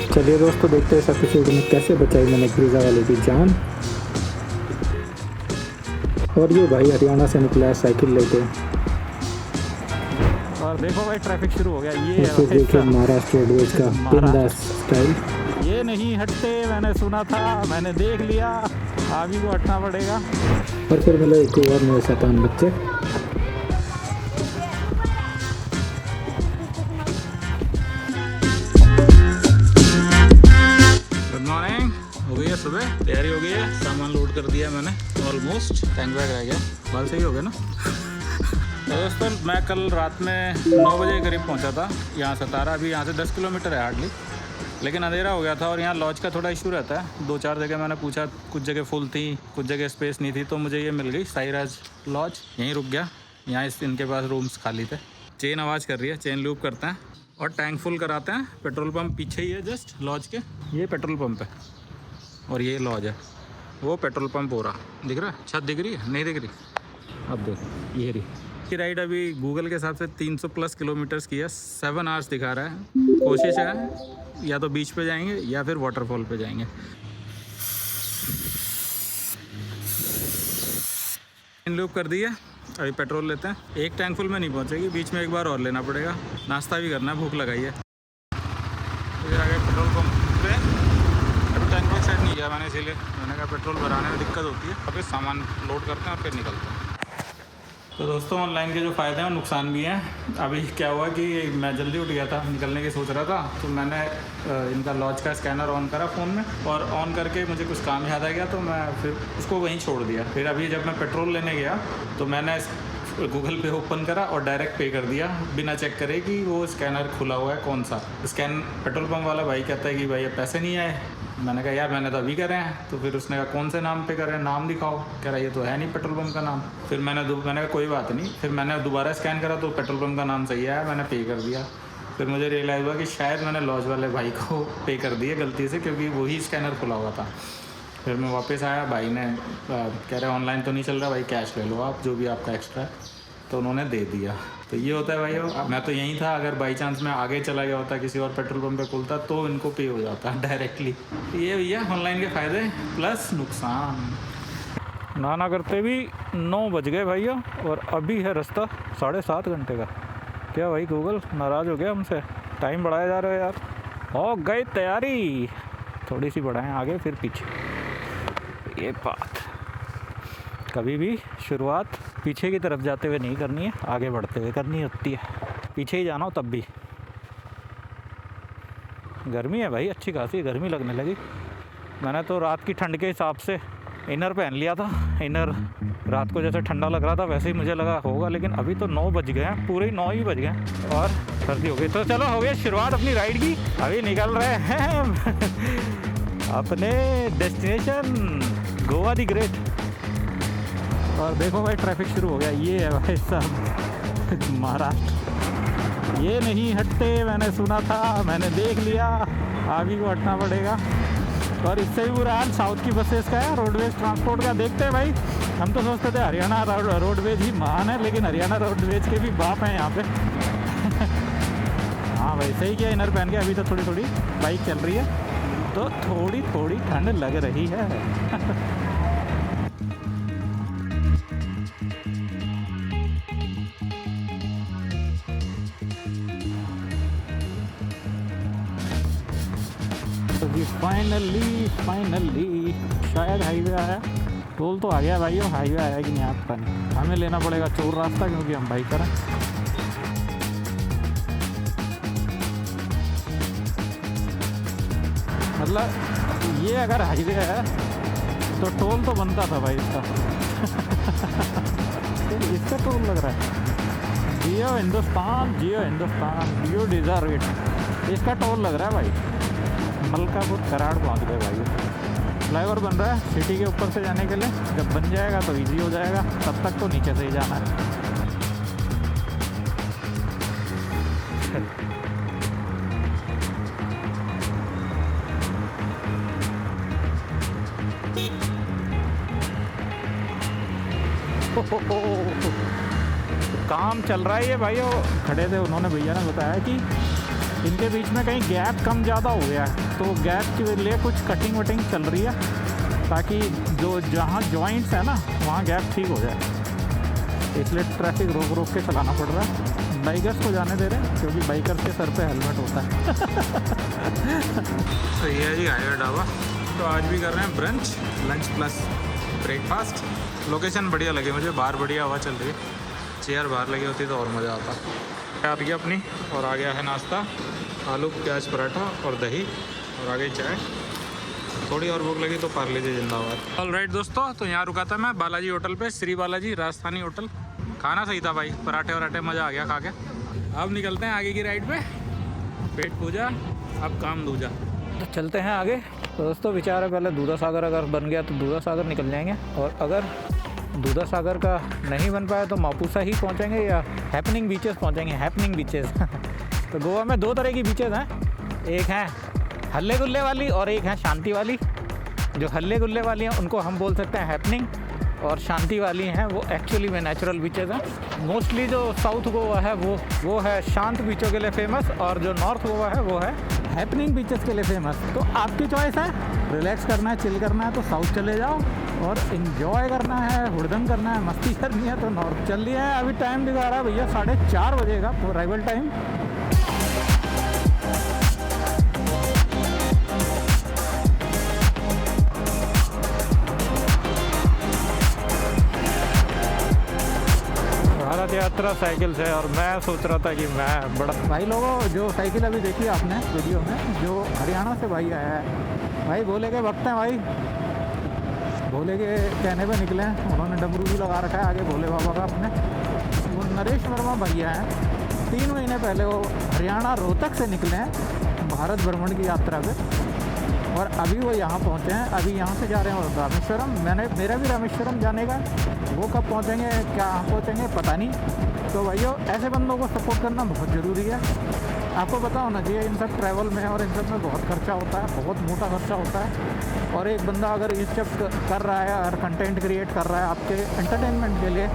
चलिए दोस्तों, देखते हैं इस एपिसोड में कैसे बचाई मैंने ब्रीजा वाले की जान। और ये भाई हरियाणा से निकला है साइकिल लेके। और देखो भाई ट्रैफिक शुरू हो गया। ये और है फिर भाई देखिए महाराष्ट्र रोडवेज का बिंदास स्टाइल। ये नहीं हटते, मैंने सुना था, मैंने देख लिया, अभी को हटना पड़ेगा। और फिर मिले एक और नए शैतान बच्चे। Good morning. हो गई है सुबह, तैयारी हो गई है, सामान लोड कर दिया मैंने ऑलमोस्ट। टैंक बैग रह गया, बाल सही हो गया ना। तो दोस्तों मैं कल रात में 9 बजे करीब पहुंचा था यहाँ सतारा। अभी यहाँ से 10 किलोमीटर है हार्डली, लेकिन अंधेरा हो गया था। और यहाँ लॉज का थोड़ा इशू रहता है। 2-4 जगह मैंने पूछा, कुछ जगह फुल थी, कुछ जगह स्पेस नहीं थी, तो मुझे ये मिल गई साईराज लॉज। यहीं रुक गया। यहाँ इनके पास रूम्स खाली थे। चेन आवाज़ कर रही है, चेन लूप करते हैं और टैंक फुल कराते हैं। पेट्रोल पंप पीछे ही है जस्ट लॉज के। ये पेट्रोल पंप है और ये लॉज है। वो पेट्रोल पंप हो रहा दिख रहा है। छत दिख रही है, नहीं दिख रही? अब देखो ये रही की राइड। अभी गूगल के हिसाब से 300+ किलोमीटर्स की है। 7 आवर्स दिखा रहा है। कोशिश है या तो बीच पे जाएंगे या फिर वाटरफॉल पे जाएंगे। इन लूप कर दी है। अभी पेट्रोल लेते हैं। एक टैंक फुल में नहीं पहुंचेगी, बीच में एक बार और लेना पड़ेगा। नाश्ता भी करना है, भूख लगाई है। इधर आ गए पेट्रोल पंप पे। अभी टैंक बैग सेट नहीं किया मैंने, इसीलिए मैंने कहा पेट्रोल भराने में दिक्कत होती है। अभी सामान लोड करते हैं और फिर निकलते हैं। तो दोस्तों ऑनलाइन के जो फ़ायदे हैं नुकसान भी हैं। अभी क्या हुआ कि मैं जल्दी उठ गया था, निकलने की सोच रहा था, तो मैंने इनका लॉज का स्कैनर ऑन करा फ़ोन में, और ऑन करके मुझे कुछ काम याद आ गया तो मैं फिर उसको वहीं छोड़ दिया। फिर अभी जब मैं पेट्रोल लेने गया तो मैंने गूगल पे ओपन करा और डायरेक्ट पे कर दिया, बिना चेक करे कि वो स्कैनर खुला हुआ है कौन सा स्कैन। पेट्रोल पंप वाला भाई कहता है कि भाई अब पैसे नहीं आए। मैंने कहा यार मैंने तो अभी करे हैं। तो फिर उसने कहा कौन से नाम पे करें, नाम दिखाओ। कह रहा ये तो है नहीं पेट्रोल पंप का नाम। फिर मैंने कहा कोई बात नहीं। फिर मैंने दोबारा स्कैन करा तो पेट्रोल पंप का नाम सही है, मैंने पे कर दिया। फिर मुझे रियलाइज़ हुआ कि शायद मैंने लॉज वाले भाई को पे कर दिया गलती से, क्योंकि वही स्कैनर खुला हुआ था। फिर मैं वापस आया, भाई ने कह रहे ऑनलाइन तो नहीं चल रहा भाई, कैश ले लो आप, जो भी आपका एक्स्ट्रा है। तो उन्होंने दे दिया। तो ये होता है भाई। मैं तो यहीं था, अगर बाई चांस मैं आगे चला गया होता, किसी और पेट्रोल पंप पे खुलता, तो इनको पे हो जाता डायरेक्टली। ये भैया ऑनलाइन के फ़ायदे प्लस नुकसान। ना करते भी 9 बज गए भैया, और अभी है रास्ता 7.5 घंटे का। क्या भाई गूगल नाराज़ हो गया हमसे? टाइम बढ़ाया जा रहा है यार। हो गई तैयारी, थोड़ी सी बढ़ाएं आगे फिर पीछे। ये बात कभी भी शुरुआत पीछे की तरफ जाते हुए नहीं करनी है, आगे बढ़ते हुए करनी होती है। पीछे ही जाना हो तब भी। गर्मी है भाई, अच्छी खासी गर्मी लगने लगी। मैंने तो रात की ठंड के हिसाब से इनर पहन लिया था। इनर रात को जैसे ठंडा लग रहा था वैसे ही मुझे लगा होगा, लेकिन अभी तो 9 बज गए हैं, पूरे 9 ही बज गए और सर्दी हो गई। तो चलो हो गई शुरुआत अपनी राइड की। अभी निकल रहे हैं अपने डेस्टिनेशन गोवा दी ग्रेट। और देखो भाई ट्रैफिक शुरू हो गया। ये है भाई साहब महाराष्ट्र। ये नहीं हटते, मैंने सुना था, मैंने देख लिया, अभी को हटना पड़ेगा। और इससे भी बुरा हाल साउथ की बसेस का है, रोडवेज ट्रांसपोर्ट का। देखते हैं भाई, हम तो सोचते थे हरियाणा रोडवेज ही महान है, लेकिन हरियाणा रोडवेज के भी बाप हैं यहाँ पे हाँ भाई सही किया इनर पहन के। अभी तो थोड़ी थोड़ी बाइक चल रही है तो थोड़ी थोड़ी ठंड लग रही है फाइनली शायद हाईवे आया। टोल तो आ गया भाई, हाईवे आया कि नहीं आप पता नहीं। हमें लेना पड़ेगा चोर रास्ता, क्योंकि हम बाइकर हैं। मतलब ये अगर हाईवे है तो टोल तो बनता था भाई इसका इसका टोल लग रहा है। जियो हिंदुस्तान, जियो हिंदुस्तान, यू डिजर्व इट। इसका टोल लग रहा है भाई। मलकापुर कराड़ पहुंच गए भाई। फ्लाईओवर बन रहा है सिटी के ऊपर से जाने के लिए। जब बन जाएगा तो इजी हो जाएगा, तब तक तो नीचे से ही जाना है। काम चल रहा है ये भाई। वो खड़े थे, उन्होंने भैया ने बताया कि इनके बीच में कहीं गैप कम ज़्यादा हो गया है, तो गैप के लिए कुछ कटिंग वटिंग चल रही है, ताकि जो जहाँ जॉइंट्स है ना वहाँ गैप ठीक हो जाए। इसलिए ट्रैफिक रोक रोक के चलाना पड़ रहा है। बाइकर्स को जाने दे रहे हैं क्योंकि बाइकर्स के सर पे हेलमेट होता है। सही है जी, हाईवे ढाबा। तो आज भी कर रहे हैं brunch, lunch plus breakfast. Location बढ़िया लगी मुझे, बाहर बढ़िया हवा चल रही है, चेयर बाहर लगी होती तो और मज़ा आता। आ गया अपनी और आ गया है नाश्ता, आलू प्याज पराठा और दही, और आ गई चाय। थोड़ी और भूख लगी तो पार्ले जी जिंदाबाद। ऑलराइट दोस्तों, तो यहाँ रुका था मैं बालाजी होटल पे, श्री बालाजी राजस्थानी होटल। खाना सही था भाई, पराठे वराठे मज़ा आ गया खा के। अब निकलते हैं आगे की राइड पे। पेट पूजा, अब काम दूजा। तो चलते हैं आगे। तो दोस्तों विचार है पहले दूधा सागर अगर बन गया तो दूधा सागर निकल जाएंगे, और अगर दूधा सागर का नहीं बन पाया तो मापुसा ही पहुंचेंगे या हैपनिंग बीचेस पहुंचेंगे। हैपनिंग बीचेस तो गोवा में दो तरह की बीचेस हैं, एक है हल्ले गुल्ले वाली और एक है शांति वाली। जो हल्ले गुल्ले वाली हैं उनको हम बोल सकते हैं हैपनिंग, और शांति वाली हैं वो एक्चुअली में नेचुरल बीचेस हैं। मोस्टली जो साउथ गोवा है वो है शांत बीचों के लिए फेमस, और जो नॉर्थ गोवा है वो है हैपनिंग बीचेस के लिए फेमस। तो आपकी चॉइस है, रिलैक्स करना है, चिल करना है तो साउथ चले जाओ, और इन्जॉय करना है, हुड़दंग करना है, मस्ती करनी है तो नॉर्थ चल लिया है। अभी टाइम दिखा रहा है भैया 4:30 बजे का अराइवल टाइम। भारत यात्रा साइकिल से, और मैं सोच रहा था कि मैं बड़ा भाई लोगों, जो साइकिल अभी देखी आपने वीडियो में, जो हरियाणा से भाई आया है, भाई भोले के भक्त हैं भाई, भोले के कहने पे निकले हैं। उन्होंने डमरू भी लगा रखा है आगे भोले बाबा का अपने। वो नरेश वर्मा भैया हैं, 3 महीने पहले वो हरियाणा रोहतक से निकले हैं भारत भ्रमण की यात्रा पे, और अभी वो यहाँ पहुँचे हैं। अभी यहाँ से जा रहे हैं रामेश्वरम। मेरा भी रामेश्वरम जाने का, वो कब पहुँचेंगे क्या पहुँचेंगे पता नहीं। तो भाइयों ऐसे बंदों को सपोर्ट करना बहुत ज़रूरी है। आपको पता होना चाहिए इन सब ट्रैवल में और इन सब में बहुत खर्चा होता है, बहुत मोटा खर्चा होता है। और एक बंदा अगर इस सब कर रहा है, अगर कंटेंट क्रिएट कर रहा है आपके एंटरटेनमेंट के लिए,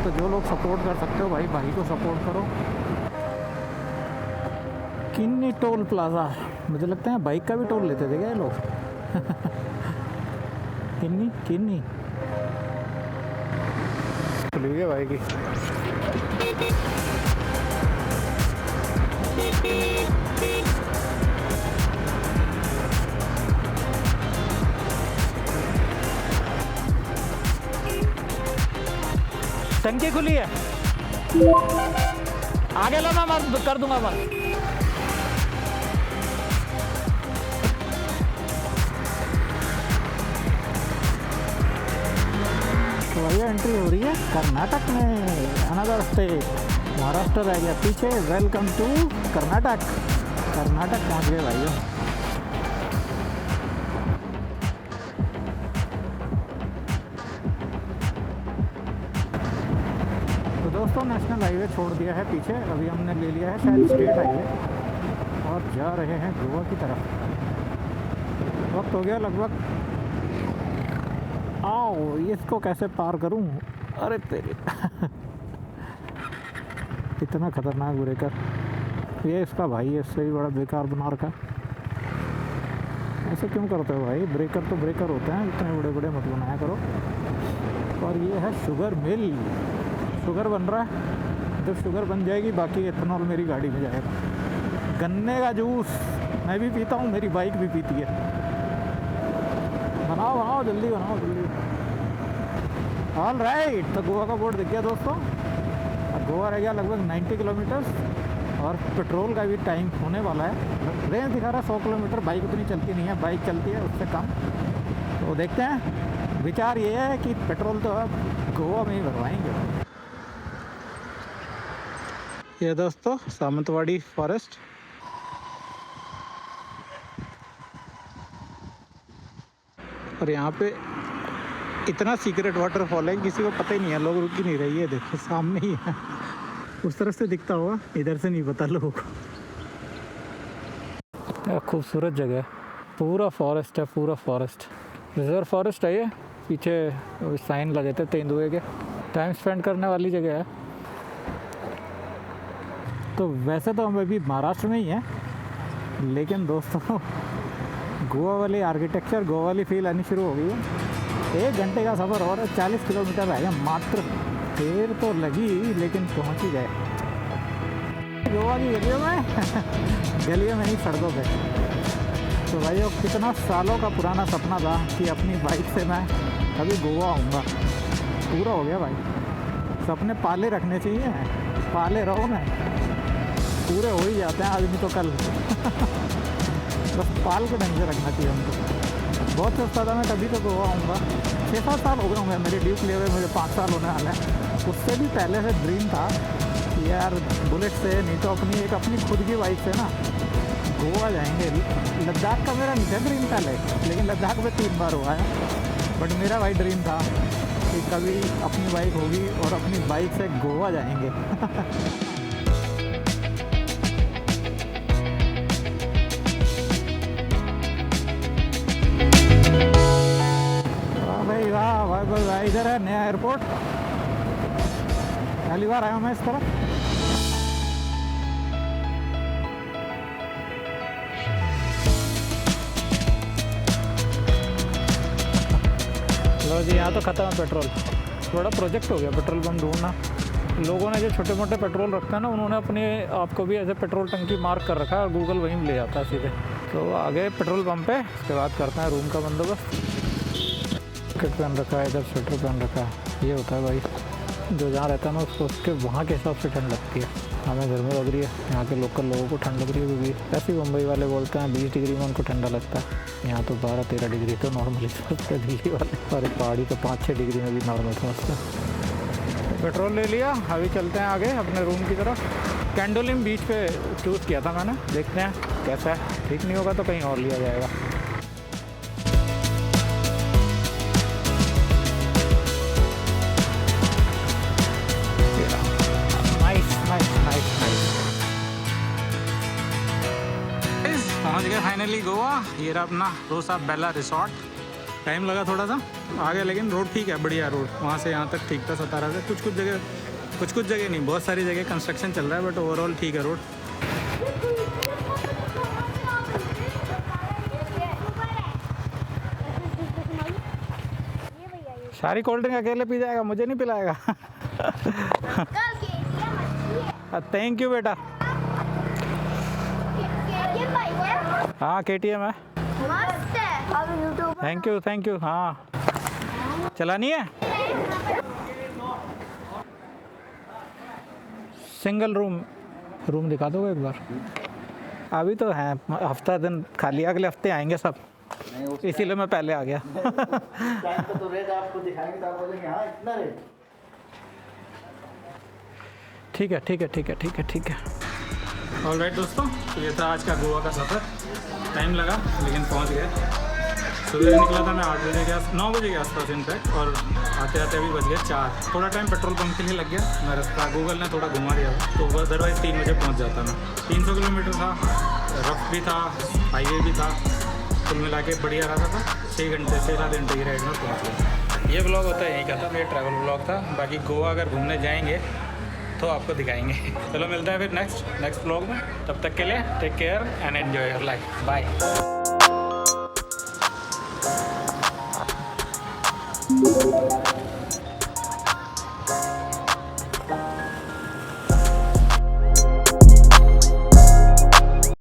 तो जो लोग सपोर्ट कर सकते हो भाई को सपोर्ट करो। किन्नी टोल प्लाजा, मुझे लगता है बाइक का भी टोल लेते थे क्या ये लोग। किन्नी खुली गई भाई की। टंकी खुली है, आगे लो मैं कर दूंगा बंद। तो भैया एंट्री हो रही है कर्नाटक में, अनदर स्टेट। महाराष्ट्र रह गया पीछे। Welcome to Karnataka. कर्नाटक पहुंच गए भाइयों। तो दोस्तों नेशनल हाईवे छोड़ दिया है पीछे, अभी हमने ले लिया है शायद स्टेट हाईवे, और जा रहे हैं गोवा की तरफ। वक्त हो गया लगभग, आओ इसको कैसे पार करूं। अरे तेरे इतना खतरनाक ब्रेकर, ये इसका भाई है, इससे भी बड़ा बेकार बना रखा। ऐसे क्यों करते हो भाई, ब्रेकर तो ब्रेकर होते हैं, इतने बड़े बड़े मत बनाया करो। और ये है शुगर मिल, शुगर बन रहा है। जब शुगर बन जाएगी बाकी इथेनॉल मेरी गाड़ी में जाएगा। गन्ने का जूस मैं भी पीता हूँ, मेरी बाइक भी पीती है। बनाओ जल्दी बनाओ जल्दी। ऑल राइट, तो गोवा का बोर्ड दिख गया दोस्तों। और गोवा रह गया लगभग 90 किलोमीटर, और पेट्रोल का भी टाइम होने वाला है। रेंज दिखा रहा है 100 किलोमीटर, बाइक उतनी चलती नहीं है, बाइक चलती है उससे कम। तो देखते हैं, विचार ये है कि पेट्रोल तो अब गोवा में ही भरवाएंगे। ये दोस्तों सामंतवाड़ी फॉरेस्ट, और यहाँ पे इतना सीक्रेट वाटरफॉल है किसी को पता ही नहीं है, लोग रुक ही नहीं रही है। देखो सामने ही है, उस तरफ से दिखता होगा, इधर से नहीं पता लोगों को। खूबसूरत जगह है, पूरा फॉरेस्ट है, पूरा फॉरेस्ट। रिजर्व फॉरेस्ट है ये, पीछे साइन लगे थे तेंदुए के। टाइम स्पेंड करने वाली जगह है। तो वैसे तो हम अभी महाराष्ट्र में ही हैं, लेकिन दोस्तों गोवा वाली आर्किटेक्चर, गोवा वाली फील आनी शुरू हो गई है। 1 घंटे का सफ़र और 40 किलोमीटर रह गया मात्र। देर तो लगी लेकिन पहुंच ही गए गोवा की गलियों में गलियों में नहीं, सड़कों पे। तो भाई वो कितना सालों का पुराना सपना था कि अपनी बाइक से मैं कभी गोवा आऊँगा, पूरा हो गया भाई। सपने पाले रखने चाहिए, पाले रहो ना, पूरे हो ही जाते हैं आदमी तो कल बस पाल के ढंग से रखना चाहिए हमको। बहुत सोचता था मैं कभी तो गोवा आऊँगा। 6-7 साल हो गए होंगे मेरे ड्यू लिए हुए, मुझे 5 साल होने वाले हैं। उससे भी पहले से ड्रीम था कि यार बुलेट से नहीं तो अपनी खुद की बाइक से ना गोवा जाएंगे। लद्दाख का मेरा नहीं था ड्रीम पहले, लेकिन लद्दाख में 3 बार हुआ है। बट मेरा भाई ड्रीम था कि कभी अपनी बाइक होगी और अपनी बाइक से गोवा जाएंगे वाह भाई वाह भाई भाई भाई, इधर है नया एयरपोर्ट। पहली बार आया हूँ मैं इस तरफ। लो जी, यहाँ तो ख़त्म है पेट्रोल। बड़ा प्रोजेक्ट हो गया पेट्रोल पंप ढूंढना। लोगों ने जो छोटे मोटे पेट्रोल रखते हैं ना, उन्होंने अपने आपको भी ऐसे पेट्रोल टंकी मार्क कर रखा है और गूगल वहीं ले जाता है सीधे। तो आगे पेट्रोल पंप पे, उसके बाद करते हैं रूम का बंदोबस्त। जैकेट पहन रखा है, इधर स्वेटर पहन रखा है। ये होता है भाई, जो जहाँ रहता है ना उसको उसके वहाँ के हिसाब से ठंड लगती है। हमें घर में लग रही है, यहाँ के लोकल लोगों को ठंड लग रही है क्योंकि ऐसे मुंबई वाले बोलते हैं 20 डिग्री में उनको ठंडा लगता है। यहाँ तो 12-13 डिग्री तो नॉर्मली समझते हैं दिल्ली वाले, और पहाड़ी तो 5-6 डिग्री में भी नॉर्मल समझते हैं। पेट्रोल ले लिया, अभी चलते हैं आगे अपने रूम की तरफ। कैंडोलिम बीच पे चूज़ किया था मैंने, देखते हैं कैसा है। ठीक नहीं होगा तो कहीं और लिया जाएगा। पहुंच गए फाइनली गोवा। ये रहा अपना रोसा बेला रिसोर्ट। टाइम लगा थोड़ा सा आगे, लेकिन रोड ठीक है, बढ़िया रोड। वहाँ से यहाँ तक ठीक था सतारा से। कुछ कुछ जगह नहीं, बहुत सारी जगह कंस्ट्रक्शन चल रहा है, बट ओवरऑल ठीक है रोड। सारी कोल्ड ड्रिंक अकेले पी जाएगा, मुझे नहीं पिलाएगा थैंक यू बेटा। हाँ KTM है, थैंक यू। हाँ चलानी है। सिंगल रूम दिखा दो एक बार। अभी तो है हफ्ता दिन खाली, अगले हफ्ते आएंगे सब, इसीलिए मैं पहले आ गया तो रेट आपको दिखाएंगे तो आप बोलेंगे हाँ इतना रेट। ठीक है। ऑलराइट दोस्तों, तो ये था आज का गोवा का सफ़र। टाइम लगा लेकिन पहुंच गए। सुबह निकला था मैं 8 बजे के 9 बजे के आसपास इनफैक्ट, और आते आते अभी बज गए 4। थोड़ा टाइम पेट्रोल पंप के लिए लग गया। मैं रास्ता गूगल ने थोड़ा घुमा दिया था, तो अदरवाइज़ 3 बजे पहुंच जाता मैं। 300 किलोमीटर था, रफ भी था, हाईवे भी था, कुल मिला के बढ़िया रहा था। 6 घंटे 6-7 घंटे की राइड में पहुँच गया। ये ब्लॉग होता है यहीं का था, मेरा ट्रैवल ब्लॉग था। बाकी गोवा अगर घूमने जाएंगे तो आपको दिखाएंगे। चलो मिलता है फिर नेक्स्ट ब्लॉग में। तब तक के लिए take care and enjoy your life. Bye.